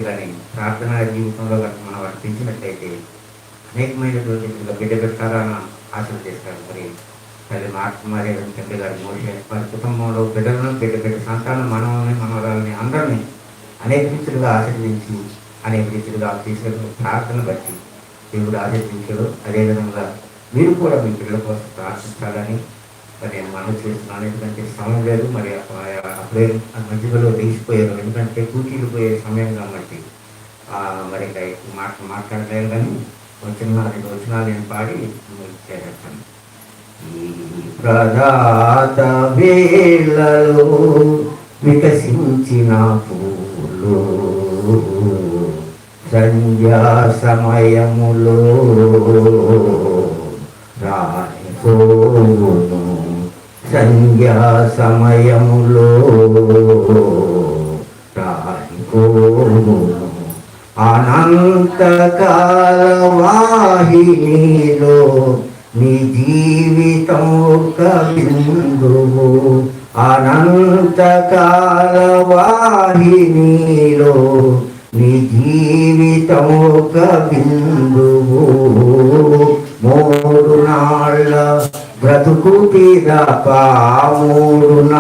కానీ ప్రార్థనా జీవితంలో కనుక మనం వర్తించినట్లయితే అనేకమైనటువంటి బిడ్డ పెట్టాలని ఆశలు చేస్తారు. మరి తల్లి మార్కుమారి తండ్రి గారి మోసే వారి కుటుంబంలో బిడ్డలను బిడ్డ సంతానం మనల్ని మనవరాలని అందరినీ అనేక రీతులుగా ఆశీర్వదించి అనేక రీతులుగా తీసుకెళ్ళిన ప్రార్థన బట్టి దేవుడు ఆశీర్వదించాడు. అదేవిధంగా మీరు కూడా మీ పిల్లల కోసం ప్రార్థించాలని మరి నేను మనవి చేస్తున్నాను. ఎందుకంటే సమయం లేదు, మరి అప్పుడే మధ్యలో దిగిపోయారు. ఎందుకంటే కూటీలు పోయే సమయం కాబట్టి మరి మాట్లాడలేదు. కానీ వచ్చిన నేను పాడి చేస్తాను. ఈ ప్రదాత వేళలో వికసించిన పూలు సంధ్యా సమయములో రానిపోను, సంధ్యా సమయములో రానిపోను. అనంతకాల వాహినిలో నీ జీవితం ఒక బిందువు, అనంతకాల వాహినిలో నీ జీవితం ఒక బిందువు. 3 నాళ్ళ బ్రతుకు తీరప 3